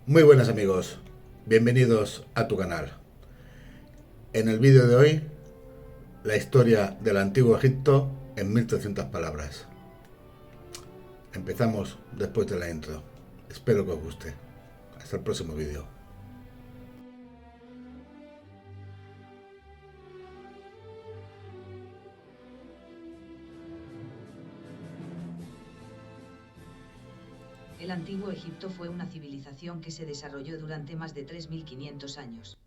Muy buenas amigos, bienvenidos a tu canal. En el vídeo de hoy, la historia del antiguo Egipto en 1300 palabras. Empezamos después de la intro. Espero que os guste. Hasta el próximo vídeo. El antiguo Egipto fue una civilización que se desarrolló durante más de 3500 años.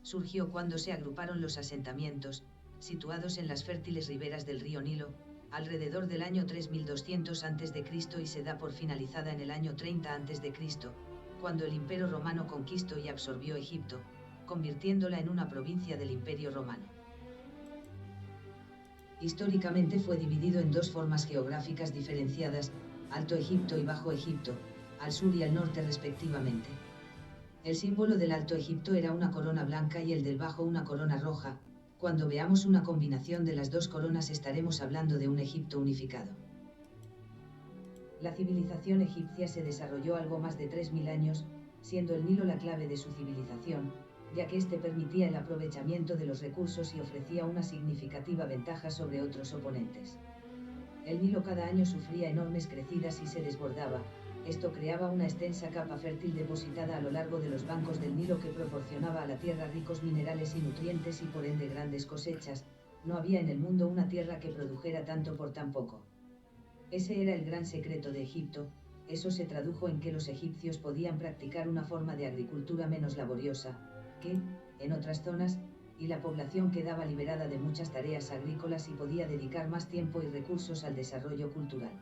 Surgió cuando se agruparon los asentamientos, situados en las fértiles riberas del río Nilo, alrededor del año 3200 a.C. y se da por finalizada en el año 30 a.C., cuando el Imperio Romano conquistó y absorbió Egipto, convirtiéndola en una provincia del Imperio Romano. Históricamente fue dividido en dos formas geográficas diferenciadas, Alto Egipto y Bajo Egipto, al sur y al norte respectivamente. El símbolo del Alto Egipto era una corona blanca y el del Bajo una corona roja. Cuando veamos una combinación de las dos coronas estaremos hablando de un Egipto unificado. La civilización egipcia se desarrolló algo más de 3000 años, siendo el Nilo la clave de su civilización, ya que este permitía el aprovechamiento de los recursos y ofrecía una significativa ventaja sobre otros oponentes. El Nilo cada año sufría enormes crecidas y se desbordaba. Esto creaba una extensa capa fértil depositada a lo largo de los bancos del Nilo que proporcionaba a la tierra ricos minerales y nutrientes y por ende grandes cosechas. No había en el mundo una tierra que produjera tanto por tan poco. Ese era el gran secreto de Egipto. Eso se tradujo en que los egipcios podían practicar una forma de agricultura menos laboriosa que, en otras zonas, y la población quedaba liberada de muchas tareas agrícolas y podía dedicar más tiempo y recursos al desarrollo cultural.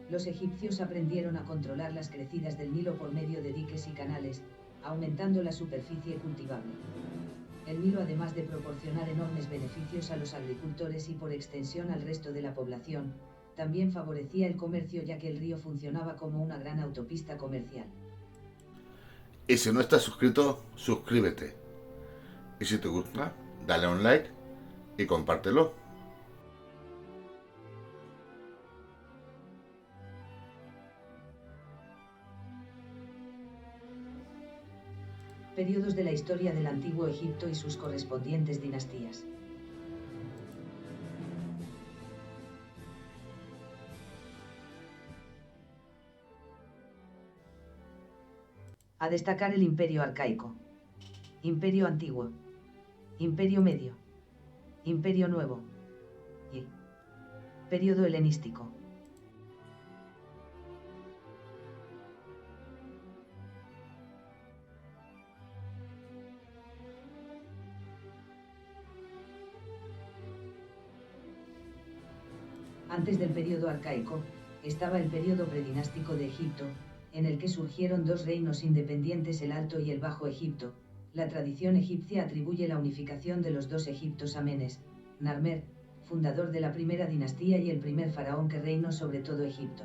Los egipcios aprendieron a controlar las crecidas del Nilo por medio de diques y canales, aumentando la superficie cultivable. El Nilo, además de proporcionar enormes beneficios a los agricultores y por extensión al resto de la población, también favorecía el comercio ya que el río funcionaba como una gran autopista comercial. Y si no estás suscrito, suscríbete. Y si te gusta, dale a un like y compártelo. Periodos de la historia del Antiguo Egipto y sus correspondientes dinastías. A destacar el Imperio Arcaico, Imperio Antiguo, Imperio Medio, Imperio Nuevo y Período Helenístico. Antes del período arcaico, estaba el período predinástico de Egipto, en el que surgieron dos reinos independientes, el Alto y el Bajo Egipto. La tradición egipcia atribuye la unificación de los dos Egiptos a Menes, Narmer, fundador de la primera dinastía y el primer faraón que reinó sobre todo Egipto.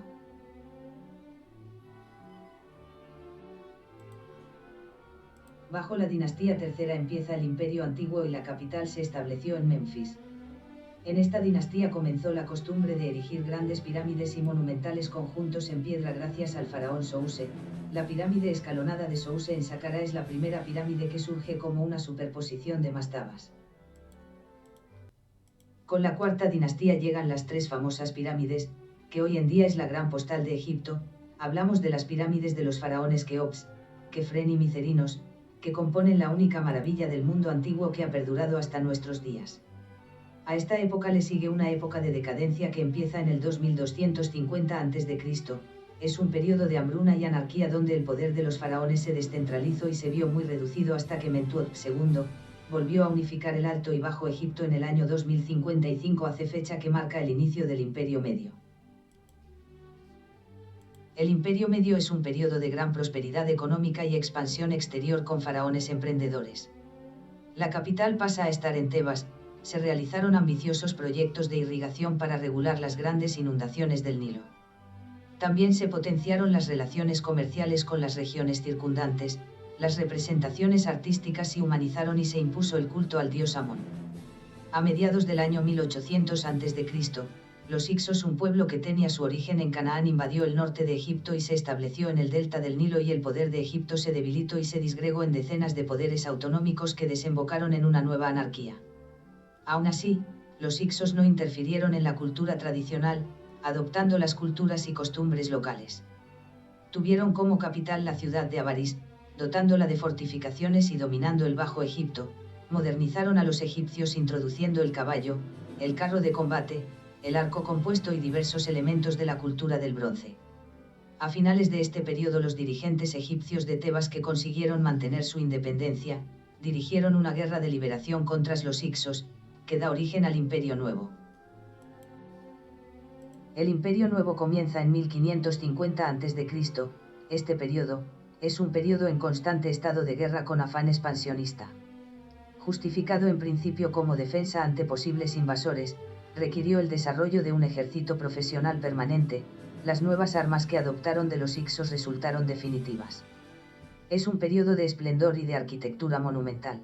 Bajo la dinastía tercera empieza el Imperio Antiguo y la capital se estableció en Memphis. En esta dinastía comenzó la costumbre de erigir grandes pirámides y monumentales conjuntos en piedra gracias al faraón Souse. La pirámide escalonada de Souse en Saqqara es la primera pirámide que surge como una superposición de mastabas. Con la cuarta dinastía llegan las tres famosas pirámides, que hoy en día es la gran postal de Egipto. Hablamos de las pirámides de los faraones Keops, Kefren y Micerinos, que componen la única maravilla del mundo antiguo que ha perdurado hasta nuestros días. A esta época le sigue una época de decadencia que empieza en el 2250 a.C., es un periodo de hambruna y anarquía donde el poder de los faraones se descentralizó y se vio muy reducido hasta que Mentuhotep II volvió a unificar el Alto y Bajo Egipto en el año 2055 hace fecha que marca el inicio del Imperio Medio. El Imperio Medio es un periodo de gran prosperidad económica y expansión exterior con faraones emprendedores. La capital pasa a estar en Tebas. Se realizaron ambiciosos proyectos de irrigación para regular las grandes inundaciones del Nilo. También se potenciaron las relaciones comerciales con las regiones circundantes, las representaciones artísticas se humanizaron y se impuso el culto al dios Amón. A mediados del año 1800 a.C., Los Hicsos, un pueblo que tenía su origen en Canaán, invadió el norte de Egipto y se estableció en el delta del Nilo, y el poder de Egipto se debilitó y se disgregó en decenas de poderes autonómicos que desembocaron en una nueva anarquía. Aún así, los Hicsos no interfirieron en la cultura tradicional, adoptando las culturas y costumbres locales. Tuvieron como capital la ciudad de Avaris, dotándola de fortificaciones y dominando el Bajo Egipto. Modernizaron a los egipcios introduciendo el caballo, el carro de combate, el arco compuesto y diversos elementos de la cultura del bronce. A finales de este periodo, los dirigentes egipcios de Tebas, que consiguieron mantener su independencia, dirigieron una guerra de liberación contra los Hicsos, que da origen al Imperio Nuevo. El Imperio Nuevo comienza en 1550 a.C. Este periodo es un periodo en constante estado de guerra con afán expansionista. Justificado en principio como defensa ante posibles invasores, requirió el desarrollo de un ejército profesional permanente. Las nuevas armas que adoptaron de los Hicsos resultaron definitivas. Es un periodo de esplendor y de arquitectura monumental.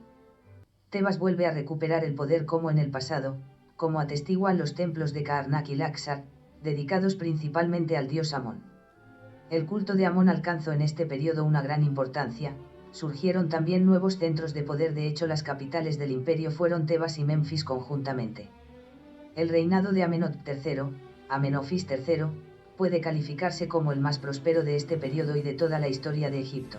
Tebas vuelve a recuperar el poder como en el pasado, como atestiguan los templos de Karnak y Laxar, dedicados principalmente al dios Amón. El culto de Amón alcanzó en este periodo una gran importancia. Surgieron también nuevos centros de poder. De hecho, las capitales del imperio fueron Tebas y Memphis conjuntamente. El reinado de Amenhotep III, Amenofis III, puede calificarse como el más próspero de este periodo y de toda la historia de Egipto.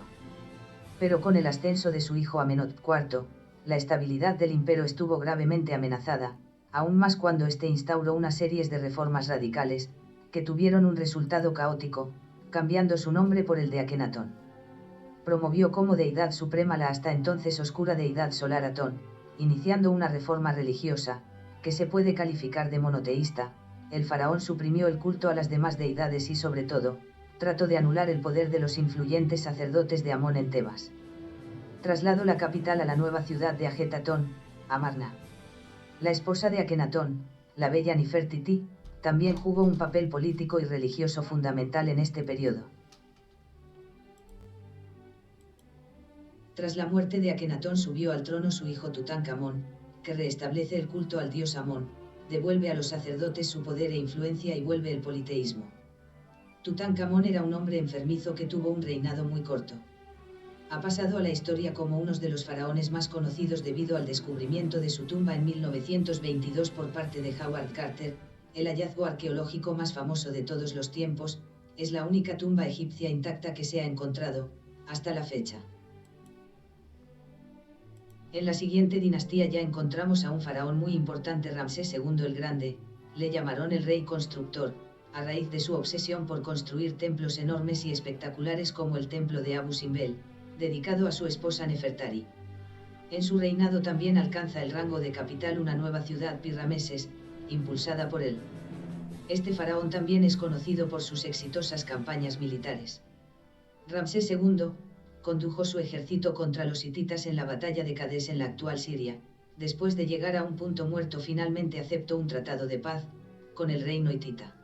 Pero con el ascenso de su hijo Amenhotep IV, la estabilidad del imperio estuvo gravemente amenazada, aún más cuando éste instauró una serie de reformas radicales, que tuvieron un resultado caótico, cambiando su nombre por el de Akenatón. Promovió como deidad suprema la hasta entonces oscura deidad solar Atón, iniciando una reforma religiosa, que se puede calificar de monoteísta. El faraón suprimió el culto a las demás deidades y, sobre todo, trató de anular el poder de los influyentes sacerdotes de Amón en Tebas. Trasladó la capital a la nueva ciudad de Ajetatón, Amarna. La esposa de Akenatón, la bella Nefertiti, también jugó un papel político y religioso fundamental en este periodo. Tras la muerte de Akenatón, subió al trono su hijo Tutankamón, que restablece el culto al dios Amón, devuelve a los sacerdotes su poder e influencia y vuelve el politeísmo. Tutankamón era un hombre enfermizo que tuvo un reinado muy corto. Ha pasado a la historia como uno de los faraones más conocidos debido al descubrimiento de su tumba en 1922 por parte de Howard Carter. El hallazgo arqueológico más famoso de todos los tiempos, es la única tumba egipcia intacta que se ha encontrado, hasta la fecha. En la siguiente dinastía ya encontramos a un faraón muy importante, Ramsés II el Grande. Le llamaron el rey constructor, a raíz de su obsesión por construir templos enormes y espectaculares como el templo de Abu Simbel, dedicado a su esposa Nefertari. En su reinado también alcanza el rango de capital una nueva ciudad, Pi-Rameses, impulsada por él. Este faraón también es conocido por sus exitosas campañas militares. Ramsés II condujo su ejército contra los hititas en la batalla de Cades en la actual Siria. Después de llegar a un punto muerto, finalmente aceptó un tratado de paz con el reino hitita.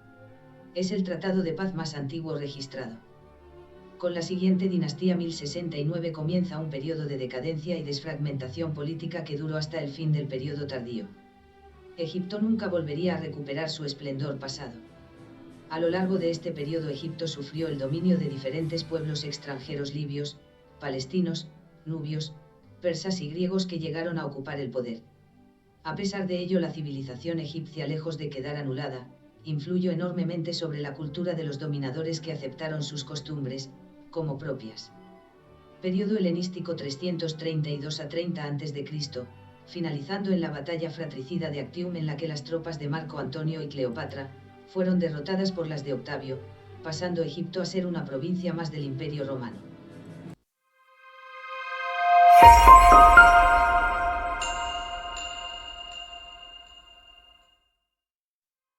Es el tratado de paz más antiguo registrado. Con la siguiente dinastía 1069 comienza un periodo de decadencia y desfragmentación política que duró hasta el fin del periodo tardío. Egipto nunca volvería a recuperar su esplendor pasado. A lo largo de este periodo, Egipto sufrió el dominio de diferentes pueblos extranjeros: libios, palestinos, nubios, persas y griegos, que llegaron a ocupar el poder. A pesar de ello, la civilización egipcia, lejos de quedar anulada, influyó enormemente sobre la cultura de los dominadores, que aceptaron sus costumbres como propias. Periodo helenístico 332 a 30 a.C., finalizando en la batalla fratricida de Actium, en la que las tropas de Marco Antonio y Cleopatra fueron derrotadas por las de Octavio, pasando Egipto a ser una provincia más del Imperio Romano.